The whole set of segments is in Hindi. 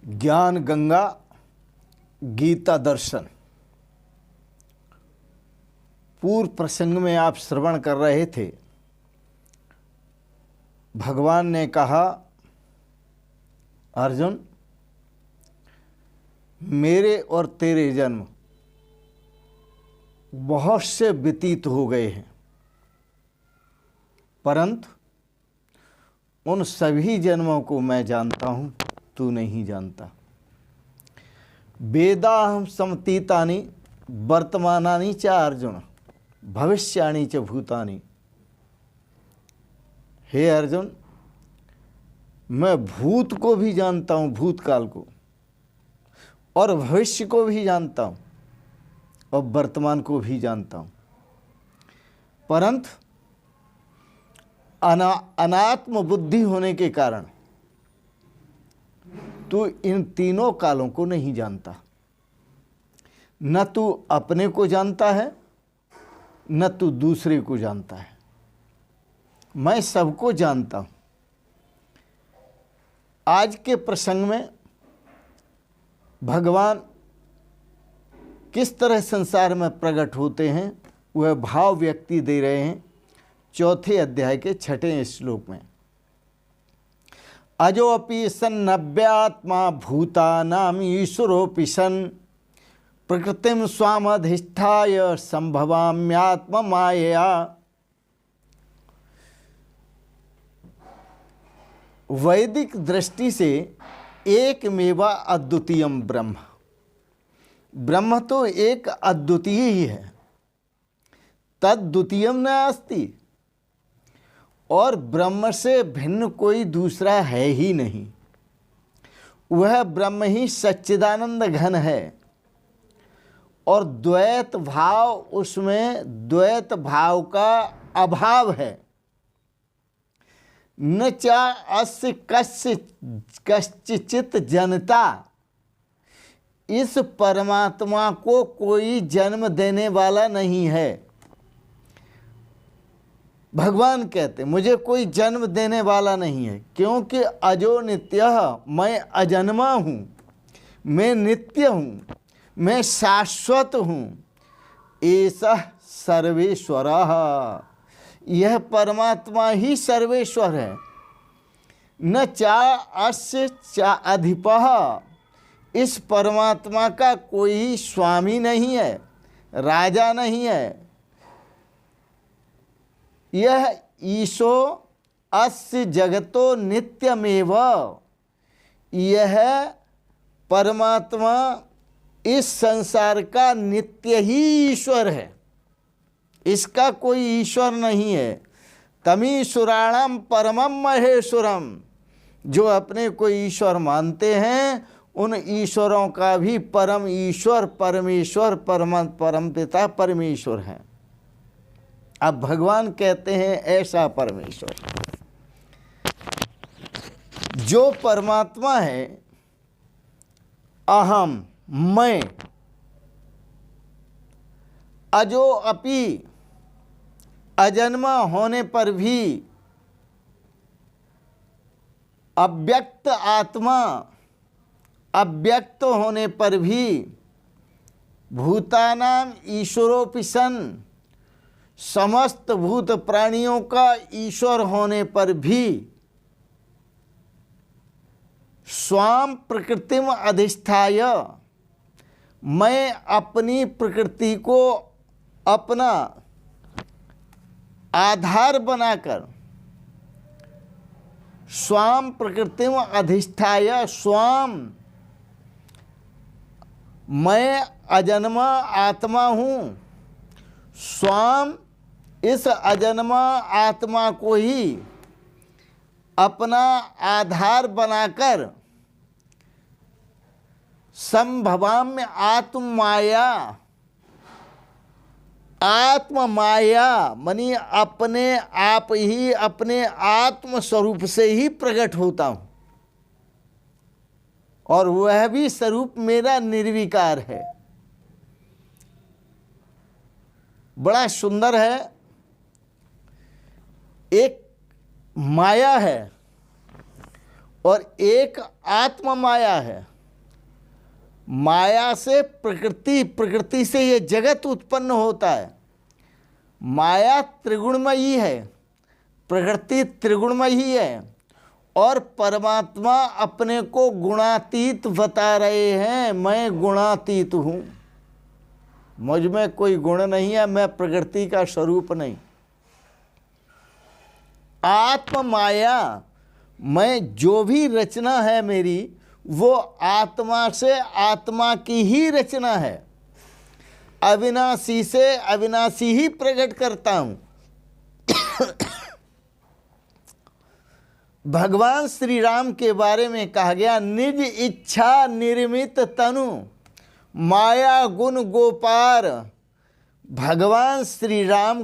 ज्ञान गंगा गीता दर्शन। पूर्व प्रसंग में आप श्रवण कर रहे थे, भगवान ने कहा, अर्जुन मेरे और तेरे जन्म बहुत से व्यतीत हो गए हैं, परंतु उन सभी जन्मों को मैं जानता हूँ, तू नहीं जानता। वेदाहं समतीतानि वर्तमानानि च अर्जुन भविष्याणि च भूतानि। हे अर्जुन, मैं भूत को भी जानता हूँ, भूतकाल को, और भविष्य को भी जानता हूँ और वर्तमान को भी जानता हूँ, परंतु अनात्म बुद्धि होने के कारण तू इन तीनों कालों को नहीं जानता। न तू अपने को जानता है, न तू दूसरे को जानता है। मैं सबको जानता हूँ। आज के प्रसंग में भगवान किस तरह संसार में प्रकट होते हैं वह भाव व्यक्ति दे रहे हैं चौथे अध्याय के 6वें श्लोक में। अजोपि सन्नव्यात्मा भूतानां ईश्वरोऽपि सन् प्रकृतिं स्वामधिष्ठाय संभवाम्यात्म मायया। वैदिक दृष्टि से एकमेवा अद्वितीयम ब्रह्म, ब्रह्म तो एक अद्वितीय ही है, तद्वितीयम न अस्ति, और ब्रह्म से भिन्न कोई दूसरा है ही नहीं। वह ब्रह्म ही सच्चिदानंद घन है, और द्वैत भाव, उसमें द्वैत भाव का अभाव है। न चा अस्य कश्चित् जनता, इस परमात्मा को कोई जन्म देने वाला नहीं है। भगवान कहते मुझे कोई जन्म देने वाला नहीं है, क्योंकि अजो नित्यः, मैं अजन्मा हूँ, मैं नित्य हूँ, मैं शाश्वत हूँ। एषः सर्वेश्वरः, यह परमात्मा ही सर्वेश्वर है। न चा अस्य चा अधिपः, इस परमात्मा का कोई स्वामी नहीं है, राजा नहीं है। यह ईशो अस्य जगतो नित्यमेव, यह परमात्मा इस संसार का नित्य ही ईश्वर है, इसका कोई ईश्वर नहीं है। तमीश्वराणाम परमम महेश्वरम, जो अपने को ईश्वर मानते हैं उन ईश्वरों का भी परम ईश्वर परमेश्वर परम पिता परमेश्वर है। अब भगवान कहते हैं ऐसा परमेश्वर जो परमात्मा है, अहम मैं, अजो अपि, अजन्मा होने पर भी, अव्यक्त आत्मा, अव्यक्त होने पर भी, भूतानां ईश्वरोऽपि सन्, समस्त भूत प्राणियों का ईश्वर होने पर भी, स्वाम प्रकृतिम अधिष्ठाय, मैं अपनी प्रकृति को अपना आधार बनाकर, स्वाम प्रकृतिम अधिष्ठाय, स्वाम मैं अजन्मा आत्मा हूँ, स्वाम इस अजन्मा आत्मा को ही अपना आधार बनाकर, संभवाम्य आत्म माया, आत्म माया मनी अपने आप ही अपने आत्म स्वरूप से ही प्रकट होता हूँ, और वह भी स्वरूप मेरा निर्विकार है। बड़ा सुंदर है। एक माया है और एक आत्म माया है। माया से प्रकृति, प्रकृति से ये जगत उत्पन्न होता है। माया त्रिगुणमयी है, प्रकृति त्रिगुणमयी है, और परमात्मा अपने को गुणातीत बता रहे हैं। मैं गुणातीत हूँ, मुझ में कोई गुण नहीं है, मैं प्रकृति का स्वरूप नहीं। आत्म माया, मैं जो भी रचना है मेरी, वो आत्मा से आत्मा की ही रचना है। अविनाशी से अविनाशी ही प्रकट करता हूँ। भगवान श्री राम के बारे में कहा गया, निज इच्छा निर्मित तनु माया गुण गोपार। भगवान श्री राम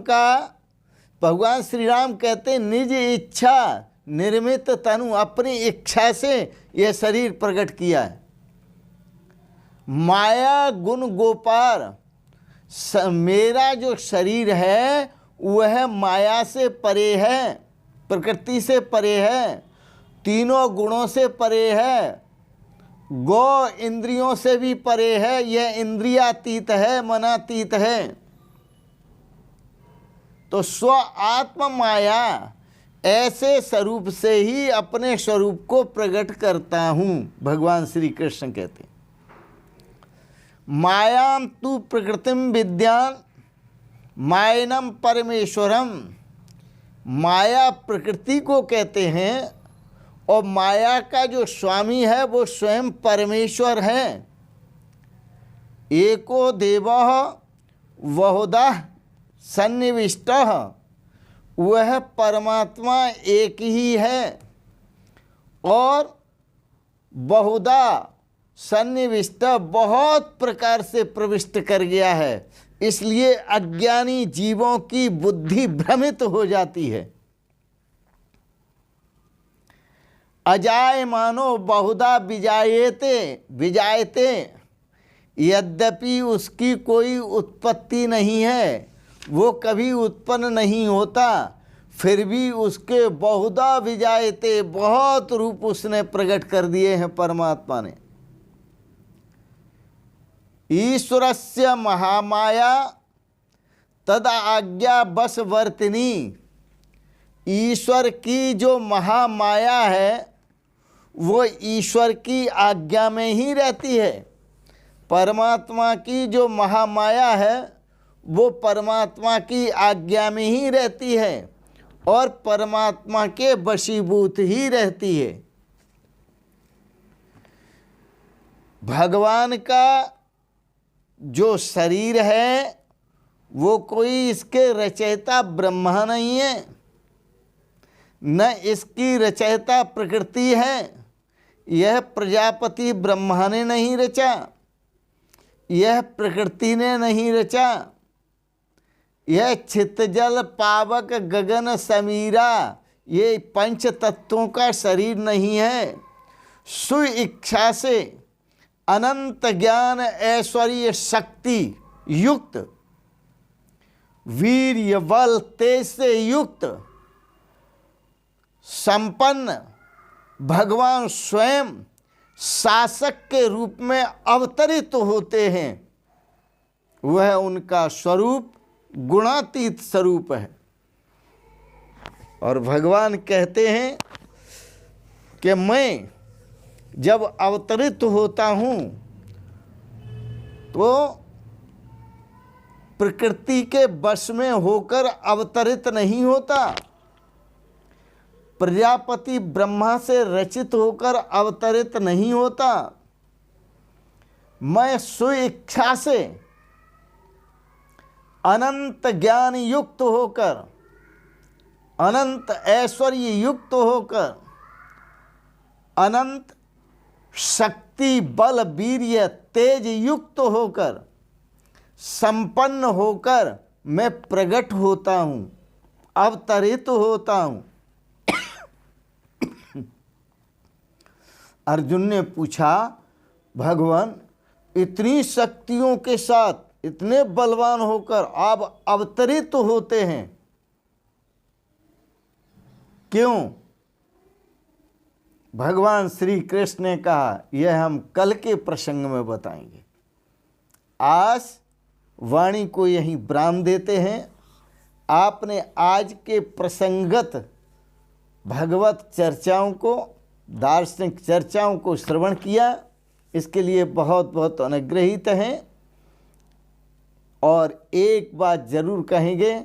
कहते निज इच्छा निर्मित तनु, अपनी इच्छा से यह शरीर प्रकट किया है। माया गुण गोपार, मेरा जो शरीर है वह माया से परे है, प्रकृति से परे है, तीनों गुणों से परे है, गौ इंद्रियों से भी परे है, यह इंद्रियातीत है, मनातीत है। तो स्व आत्म माया ऐसे स्वरूप से ही अपने स्वरूप को प्रकट करता हूँ, भगवान श्री कृष्ण कहते हैं। मायाम तु प्रकृतिम विद्यान मायनम परमेश्वरम। माया प्रकृति को कहते हैं, और माया का जो स्वामी है वो स्वयं परमेश्वर है। एको देवः बहुधा सन्निविष्टः, वह परमात्मा एक ही है और बहुधा सन्निविष्ट, बहुत प्रकार से प्रविष्ट कर गया है। इसलिए अज्ञानी जीवों की बुद्धि भ्रमित हो जाती है। अजायमानो बहुधा विजायते, यद्यपि उसकी कोई उत्पत्ति नहीं है, वो कभी उत्पन्न नहीं होता, फिर भी उसके बहुधा विजायते, बहुत रूप उसने प्रकट कर दिए हैं परमात्मा ने। ईश्वरस्य महामाया तद आज्ञा बशवर्तिनी। ईश्वर की जो महामाया है वो ईश्वर की आज्ञा में ही रहती है। परमात्मा की जो महामाया है वो परमात्मा की आज्ञा में ही रहती है और परमात्मा के वशीभूत ही रहती है। भगवान का जो शरीर है वो कोई इसके रचयिता ब्रह्मा नहीं है, न इसकी रचयिता प्रकृति है। यह प्रजापति ब्रह्मा ने नहीं रचा, यह प्रकृति ने नहीं रचा, यह चित्तजल पावक गगन समीरा, ये पंच तत्वों का शरीर नहीं है। स्व इच्छा से अनंत ज्ञान ऐश्वर्य शक्ति युक्त, वीर्य बल तेज से युक्त संपन्न भगवान स्वयं शासक के रूप में अवतरित होते हैं। वह उनका स्वरूप गुणातीत स्वरूप है। और भगवान कहते हैं कि मैं जब अवतरित होता हूँ तो प्रकृति के वश में होकर अवतरित नहीं होता, प्रजापति ब्रह्मा से रचित होकर अवतरित नहीं होता। मैं स्वेच्छा से अनंत ज्ञान युक्त होकर, अनंत ऐश्वर्य युक्त होकर, अनंत शक्ति बल वीर्य तेज युक्त होकर, संपन्न होकर मैं प्रकट होता हूँ, अवतरित होता हूँ। अर्जुन ने पूछा, भगवान इतनी शक्तियों के साथ, इतने बलवान होकर आप अवतरित होते हैं, क्यों? भगवान श्री कृष्ण ने कहा यह हम कल के प्रसंग में बताएंगे। आज वाणी को यहीं विराम देते हैं। आपने आज के प्रसंगत भगवत चर्चाओं को, दार्शनिक चर्चाओं को श्रवण किया, इसके लिए बहुत बहुत अनुग्रहित हैं। और एक बात जरूर कहेंगे,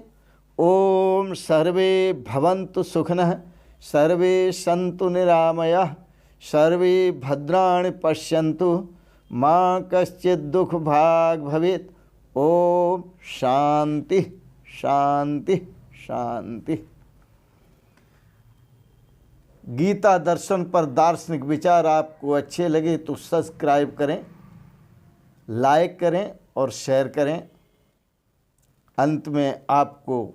ओम सर्वे भवन्तु सुखिनः, सर्वे सन्तु निरामयाः, सर्वे भद्राणि पश्यन्तु, मां कश्चित् दुख भाग भवेत्। ओम शांति शांति शांति। गीता दर्शन पर दार्शनिक विचार आपको अच्छे लगे तो सब्सक्राइब करें, लाइक करें और शेयर करें। अंत में आपको,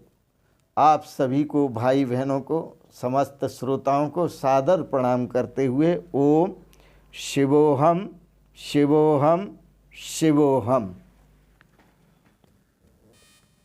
आप सभी को, भाई बहनों को, समस्त श्रोताओं को सादर प्रणाम करते हुए ओम शिवोहम शिवोहम शिवोहम।